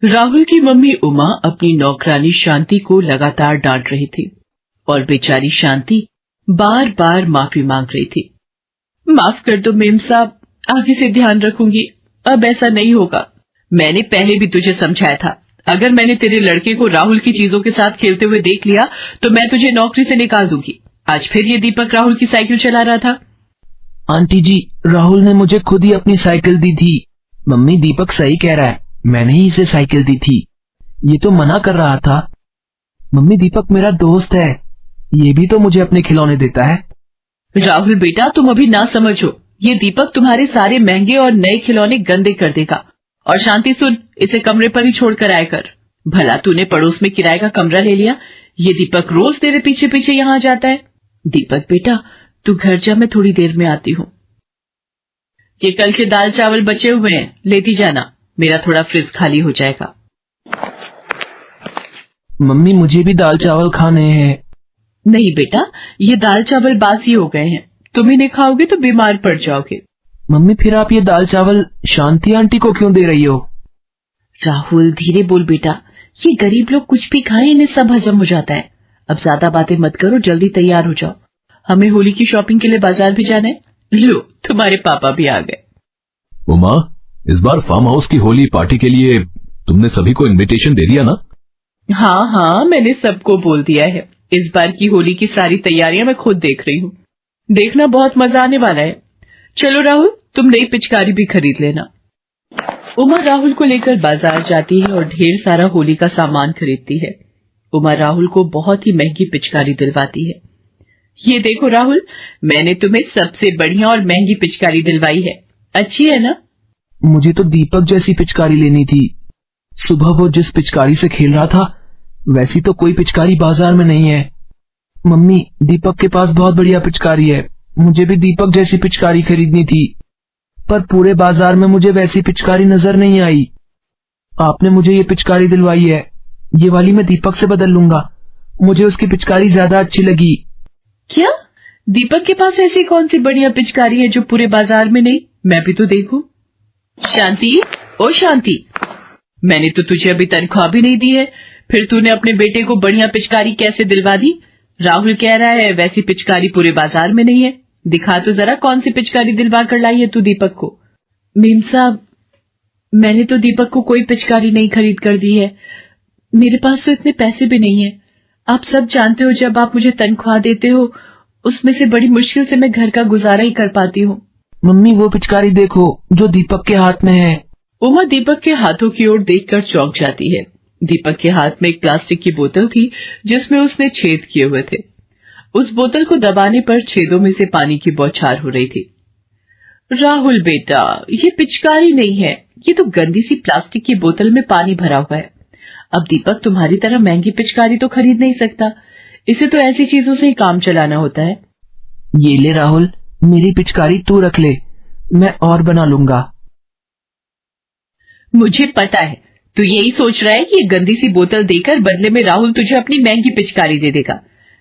राहुल की मम्मी उमा अपनी नौकरानी शांति को लगातार डांट रही थी और बेचारी शांति बार बार माफी मांग रही थी। माफ कर दो मेम साहब, आगे से ध्यान रखूंगी, अब ऐसा नहीं होगा। मैंने पहले भी तुझे समझाया था, अगर मैंने तेरे लड़के को राहुल की चीजों के साथ खेलते हुए देख लिया तो मैं तुझे नौकरी से निकाल दूंगी। आज फिर ये दीपक राहुल की साइकिल चला रहा था। आंटी जी, राहुल ने मुझे खुद ही अपनी साइकिल दी थी। मम्मी, दीपक सही कह रहा है, मैंने ही इसे साइकिल दी थी। ये तो मना कर रहा था। मम्मी, दीपक मेरा दोस्त है, ये भी तो मुझे अपने खिलौने देता है। राहुल बेटा, तुम अभी ना समझो, ये दीपक तुम्हारे सारे महंगे और नए खिलौने गंदे कर देगा। और शांति सुन, इसे कमरे पर ही छोड़ कर आया कर। भला तूने पड़ोस में किराए का कमरा ले लिया, ये दीपक रोज तेरे पीछे पीछे यहाँ जाता है। दीपक बेटा, तू घर जा, मैं थोड़ी देर में आती हूँ। ये कल के दाल चावल बचे हुए हैं, लेती जाना, मेरा थोड़ा फ्रिज खाली हो जाएगा। मम्मी, मुझे भी दाल चावल खाने हैं। नहीं बेटा, ये दाल चावल बासी हो गए हैं, तुम इन्हें खाओगे तो बीमार पड़ जाओगे। मम्मी, फिर आप ये दाल चावल शांति आंटी को क्यों दे रही हो? राहुल धीरे बोल बेटा, ये गरीब लोग कुछ भी खाएं, इन्हें सब हजम हो जाता है। अब ज्यादा बातें मत करो, जल्दी तैयार हो जाओ, हमें होली की शॉपिंग के लिए बाजार भी जाना है। लो, तुम्हारे पापा भी आ गए। उमा, इस बार फार्म हाउस की होली पार्टी के लिए तुमने सभी को इनविटेशन दे दिया ना? हाँ हाँ, मैंने सबको बोल दिया है। इस बार की होली की सारी तैयारियां मैं खुद देख रही हूँ, देखना बहुत मजा आने वाला है। चलो राहुल, तुम नई पिचकारी भी खरीद लेना। उमा राहुल को लेकर बाजार जाती है और ढेर सारा होली का सामान खरीदती है। उमा राहुल को बहुत ही महंगी पिचकारी दिलवाती है। ये देखो राहुल, मैंने तुम्हें सबसे बढ़िया और महंगी पिचकारी दिलवाई है, अच्छी है ना? मुझे तो दीपक जैसी पिचकारी लेनी थी। सुबह वो जिस पिचकारी से खेल रहा था, वैसी तो कोई पिचकारी बाजार में नहीं है। मम्मी, दीपक के पास बहुत बढ़िया पिचकारी है, मुझे भी दीपक जैसी पिचकारी खरीदनी थी, पर पूरे बाजार में मुझे वैसी पिचकारी नजर नहीं आई। आपने मुझे ये पिचकारी दिलवाई है, ये वाली मैं दीपक से बदल लूंगा, मुझे उसकी पिचकारी ज्यादा अच्छी लगी। क्या? दीपक के पास ऐसी कौन सी बढ़िया पिचकारी है जो पूरे बाजार में नहीं? मैं भी तो देखूं। शांति, ओ शांति, मैंने तो तुझे अभी तनख्वाह भी नहीं दी है, फिर तूने अपने बेटे को बढ़िया पिचकारी कैसे दिलवा दी? राहुल कह रहा है वैसी पिचकारी पूरे बाजार में नहीं है, दिखा तो जरा कौन सी पिचकारी दिलवा कर लाई है तू दीपक को। मीम साहब, मैंने तो दीपक को कोई पिचकारी नहीं खरीद कर दी है, मेरे पास तो इतने पैसे भी नहीं है। आप सब जानते हो, जब आप मुझे तनख्वाह देते हो उसमें से बड़ी मुश्किल से मैं घर का गुजारा ही कर पाती हूँ। मम्मी, वो पिचकारी देखो जो दीपक के हाथ में है। उमा दीपक के हाथों की ओर देखकर चौंक जाती है। दीपक के हाथ में एक प्लास्टिक की बोतल थी जिसमें उसने छेद किए हुए थे। उस बोतल को दबाने पर छेदों में से पानी की बौछार हो रही थी। राहुल बेटा, ये पिचकारी नहीं है, ये तो गंदी सी प्लास्टिक की बोतल में पानी भरा हुआ है। अब दीपक तुम्हारी तरह महंगी पिचकारी तो खरीद नहीं सकता, इसे तो ऐसी चीजों से ही काम चलाना होता है। ये ले राहुल, मेरी पिचकारी तू रख ले, मैं और बना लूंगा। मुझे पता है तू यही सोच रहा है कि ये गंदी सी बोतल देकर बदले में राहुल तुझे अपनी महंगी पिचकारी दे देगा।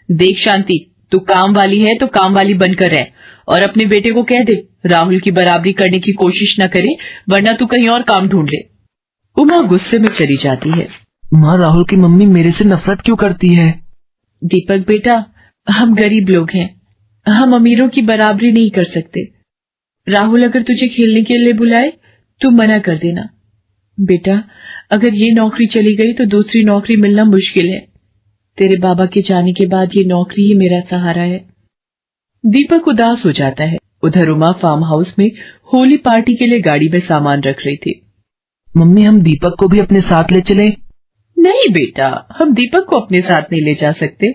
देख शांति, तू काम वाली है तो काम वाली बनकर रह, और अपने बेटे को कह दे राहुल की बराबरी करने की कोशिश न करे, वरना तू कहीं और काम ढूंढ ले। उमा गुस्से में चली जाती है। माँ, राहुल की मम्मी मेरे से नफरत क्यों करती है? दीपक बेटा, हम गरीब लोग हैं, हम अमीरों की बराबरी नहीं कर सकते। राहुल अगर तुझे खेलने के लिए बुलाए तो मना कर देना। बेटा, अगर ये नौकरी चली गई तो दूसरी नौकरी मिलना मुश्किल है। तेरे बाबा के जाने के बाद ये नौकरी ही मेरा सहारा है। दीपक उदास हो जाता है। उधर उमा फार्म हाउस में होली पार्टी के लिए गाड़ी में सामान रख रही थी। मम्मी, हम दीपक को भी अपने साथ ले चले? नहीं बेटा, हम दीपक को अपने साथ नहीं ले जा सकते।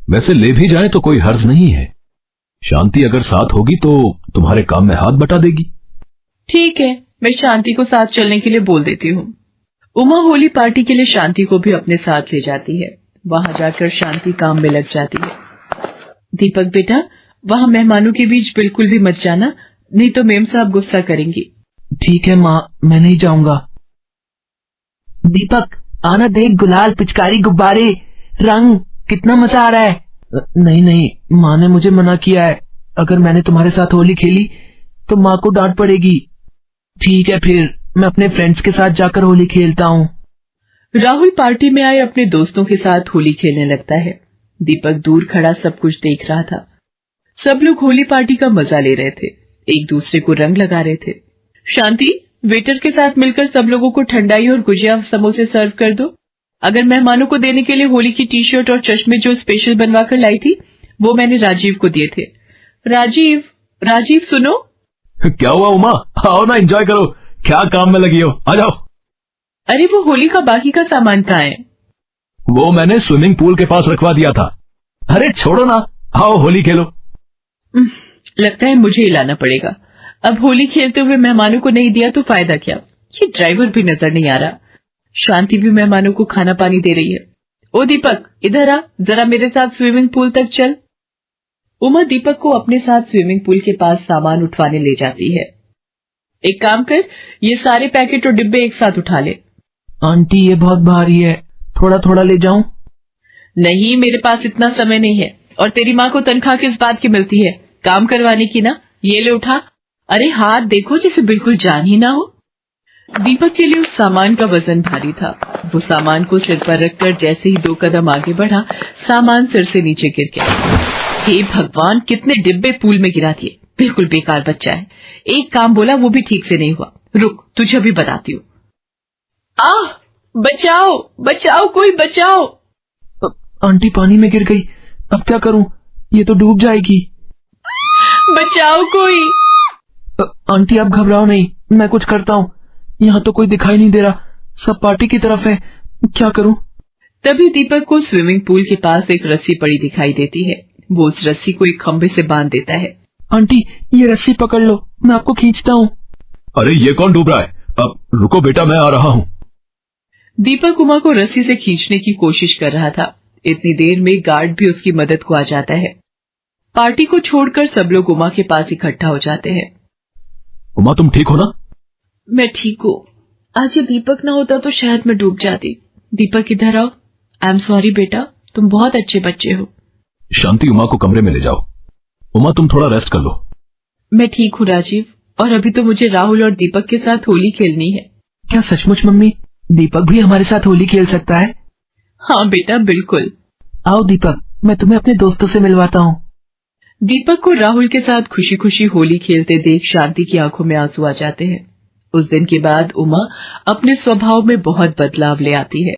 वैसे ले भी जाए तो कोई हर्ज नहीं है, शांति अगर साथ होगी तो तुम्हारे काम में हाथ बटा देगी। ठीक है, मैं शांति को साथ चलने के लिए बोल देती हूँ। उमा होली पार्टी के लिए शांति को भी अपने साथ ले जाती है। वहां जाकर शांति काम में लग जाती है। दीपक बेटा, वहां मेहमानों के बीच बिल्कुल भी मत जाना, नहीं तो मेम साहब गुस्सा करेंगी। ठीक है माँ, मैं नहीं जाऊंगा। दीपक, आना देख, गुलाल, पिचकारी, गुब्बारे, रंग, कितना मजा आ रहा है। नहीं नहीं, माँ ने मुझे मना किया है, अगर मैंने तुम्हारे साथ होली खेली तो माँ को डांट पड़ेगी। ठीक है, फिर मैं अपने फ्रेंड्स के साथ जाकर होली खेलता हूँ। राहुल पार्टी में आए अपने दोस्तों के साथ होली खेलने लगता है। दीपक दूर खड़ा सब कुछ देख रहा था। सब लोग होली पार्टी का मजा ले रहे थे, एक दूसरे को रंग लगा रहे थे। शांति, वेटर के साथ मिलकर सब लोगों को ठंडाई और गुजिया समोसे सर्व कर दो। अगर मेहमानों को देने के लिए होली की टी शर्ट और चश्मे जो स्पेशल बनवा कर लाई थी, वो मैंने राजीव को दिए थे। राजीव, राजीव सुनो। क्या हुआ उमा? आओ ना, एंजॉय करो। क्या काम में लगी हो? आ जाओ। अरे वो होली का बाकी का सामान कहाँ है? वो मैंने स्विमिंग पूल के पास रखवा दिया था। अरे छोड़ो ना, आओ होली खेलो। लगता है मुझे ही लाना पड़ेगा। अब होली खेलते हुए मेहमानों को नहीं दिया तो फायदा क्या? ये ड्राइवर भी नजर नहीं आ रहा। शांति भी मेहमानों को खाना पानी दे रही है। ओ दीपक, इधर आ, जरा मेरे साथ स्विमिंग पूल तक चल। उमा दीपक को अपने साथ स्विमिंग पूल के पास सामान उठवाने ले जाती है। एक काम कर, ये सारे पैकेट और डिब्बे एक साथ उठा ले। आंटी ये बहुत भारी है, थोड़ा थोड़ा ले जाऊं? नहीं, मेरे पास इतना समय नहीं है। और तेरी माँ को तनख्वाह किस बात की मिलती है? काम करवाने की ना। ये ले उठा। अरे हाथ देखो, जैसे बिल्कुल जान ही ना हो। दीपक के लिए उस सामान का वजन भारी था। वो सामान को सिर पर रखकर जैसे ही 2 कदम आगे बढ़ा, सामान सिर से नीचे गिर गया। हे भगवान, कितने डिब्बे पूल में गिरा दिए। बिल्कुल बेकार बच्चा है। एक काम बोला वो भी ठीक से नहीं हुआ। रुक, तुझे भी बताती हूँ। आह, बचाओ बचाओ, कोई बचाओ। आंटी पानी में गिर गई, अब क्या करूं? ये तो डूब जाएगी। बचाओ कोई। आंटी आप घबराओ नहीं, मैं कुछ करता हूँ। यहाँ तो कोई दिखाई नहीं दे रहा, सब पार्टी की तरफ है। क्या करूं? तभी दीपक को स्विमिंग पूल के पास एक रस्सी पड़ी दिखाई देती है। वो उस रस्सी को एक खंभे से बांध देता है। आंटी ये रस्सी पकड़ लो, मैं आपको खींचता हूँ। अरे ये कौन डूब रहा है? अब रुको बेटा, मैं आ रहा हूँ। दीपक उमा को रस्सी से खींचने की कोशिश कर रहा था। इतनी देर में गार्ड भी उसकी मदद को आ जाता है। पार्टी को छोड़कर सब लोग उमा के पास इकट्ठा हो जाते हैं। उमा तुम ठीक हो ना? मैं ठीक हूँ। आज ये दीपक ना होता तो शायद मैं डूब जाती। दीपक इधर आओ। आई एम सॉरी बेटा, तुम बहुत अच्छे बच्चे हो। शांति, उमा को कमरे में ले जाओ। उमा तुम थोड़ा रेस्ट कर लो। मैं ठीक हूँ राजीव, और अभी तो मुझे राहुल और दीपक के साथ होली खेलनी है। क्या सचमुच मम्मी? दीपक भी हमारे साथ होली खेल सकता है? हाँ बेटा, बिल्कुल। आओ दीपक, मैं तुम्हें अपने दोस्तों से मिलवाता हूँ। दीपक को राहुल के साथ खुशी खुशी होली खेलते देख शांति की आंखों में आंसू आ जाते हैं। उस दिन के बाद उमा अपने स्वभाव में बहुत बदलाव ले आती है।